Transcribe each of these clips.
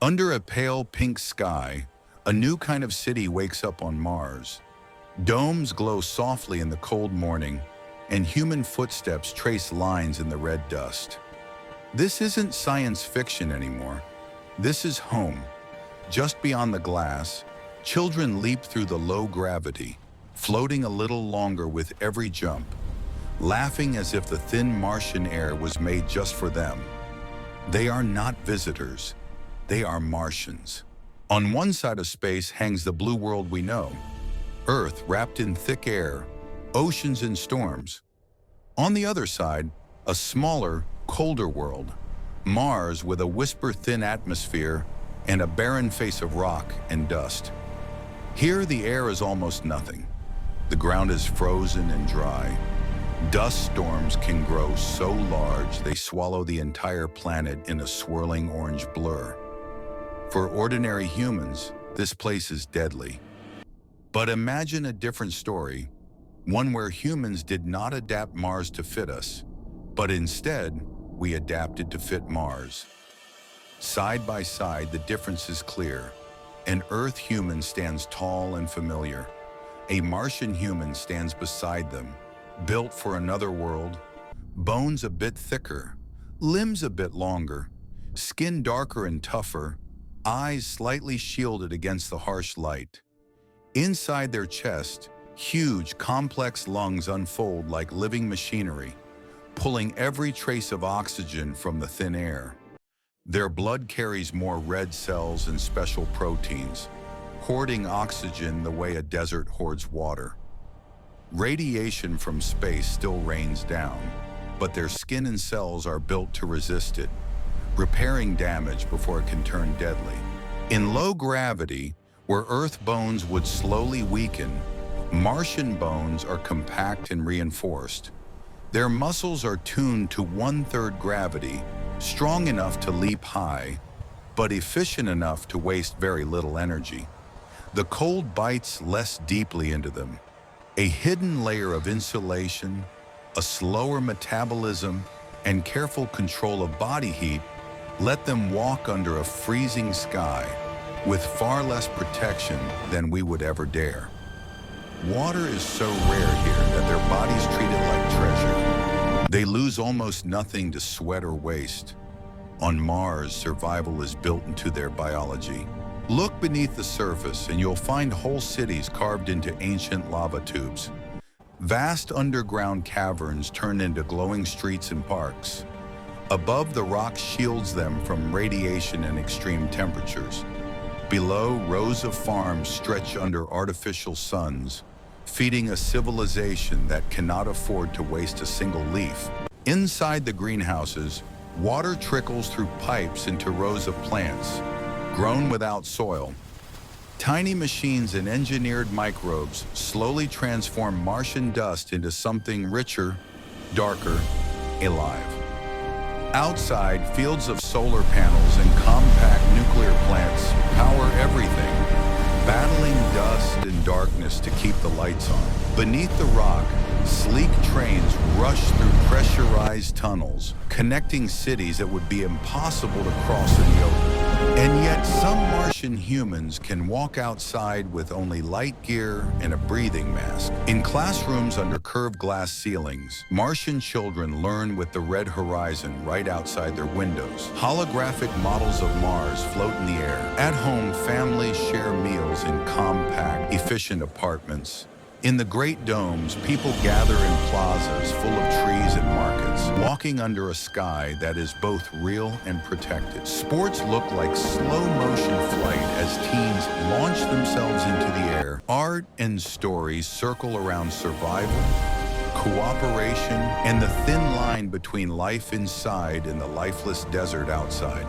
Under a pale pink sky, a new kind of city wakes up on Mars. Domes glow softly in the cold morning, and human footsteps trace lines in the red dust. This isn't science fiction anymore. This is home. Just beyond the glass, children leap through the low gravity, floating a little longer with every jump, laughing as if the thin Martian air was made just for them. They are not visitors. They are Martians. On one side of space hangs the blue world we know, Earth wrapped in thick air, oceans and storms. On the other side, a smaller, colder world, Mars with a whisper-thin atmosphere and a barren face of rock and dust. Here the air is almost nothing. The ground is frozen and dry. Dust storms can grow so large they swallow the entire planet in a swirling orange blur. For ordinary humans, this place is deadly. But imagine a different story, one where humans did not adapt Mars to fit us, but instead, we adapted to fit Mars. Side by side, the difference is clear. An Earth human stands tall and familiar. A Martian human stands beside them, built for another world, bones a bit thicker, limbs a bit longer, skin darker and tougher, eyes slightly shielded against the harsh light. Inside their chest, huge, complex lungs unfold like living machinery, pulling every trace of oxygen from the thin air. Their blood carries more red cells and special proteins, hoarding oxygen the way a desert hoards water. Radiation from space still rains down, but their skin and cells are built to resist it, repairing damage before it can turn deadly. In low gravity, where Earth bones would slowly weaken, Martian bones are compact and reinforced. Their muscles are tuned to 1/3 gravity, strong enough to leap high, but efficient enough to waste very little energy. The cold bites less deeply into them. A hidden layer of insulation, a slower metabolism, and careful control of body heat let them walk under a freezing sky with far less protection than we would ever dare. Water is so rare here that their bodies treat it like treasure. They lose almost nothing to sweat or waste. On Mars, survival is built into their biology. Look beneath the surface and you'll find whole cities carved into ancient lava tubes. Vast underground caverns turn into glowing streets and parks. Above, the rock shields them from radiation and extreme temperatures. Below, rows of farms stretch under artificial suns, feeding a civilization that cannot afford to waste a single leaf. Inside the greenhouses, water trickles through pipes into rows of plants, grown without soil. Tiny machines and engineered microbes slowly transform Martian dust into something richer, darker, alive. Outside, fields of solar panels and compact nuclear plants power everything, battling dust and darkness to keep the lights on. Beneath the rock, sleek trains rush through pressurized tunnels, connecting cities that would be impossible to cross in the open. And yet, some Martian humans can walk outside with only light gear and a breathing mask. In classrooms under curved glass ceilings, Martian children learn with the red horizon right outside their windows. Holographic models of Mars float in the air. At home, families share meals in compact, efficient apartments. In the great domes, people gather in plazas full of trees and markets, walking under a sky that is both real and protected. Sports look like slow-motion flight as teens launch themselves into the air. Art and stories circle around survival, cooperation, and the thin line between life inside and the lifeless desert outside.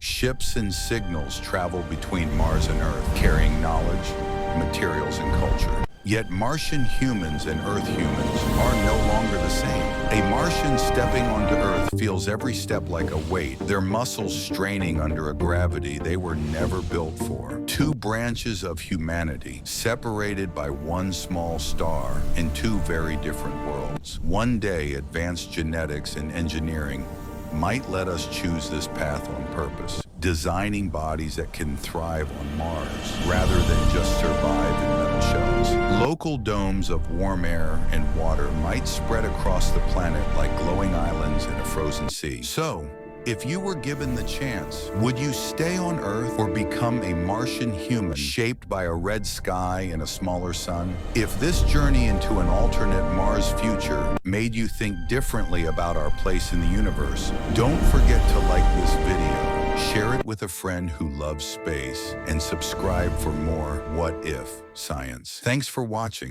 Ships and signals travel between Mars and Earth, carrying knowledge, materials, and culture. Yet Martian humans and Earth humans are no longer the same. A Martian stepping onto Earth feels every step like a weight, their muscles straining under a gravity they were never built for. Two branches of humanity, separated by one small star in two very different worlds. One day, advanced genetics and engineering might let us choose this path on purpose, designing bodies that can thrive on Mars rather than just survive in metal shells. Local domes of warm air and water might spread across the planet like glowing islands in a frozen sea. So, if you were given the chance, would you stay on Earth or become a Martian human shaped by a red sky and a smaller sun? If this journey into an alternate Mars future made you think differently about our place in the universe, don't forget to like this video, share it with a friend who loves space, and subscribe for more What If Science. Thanks for watching.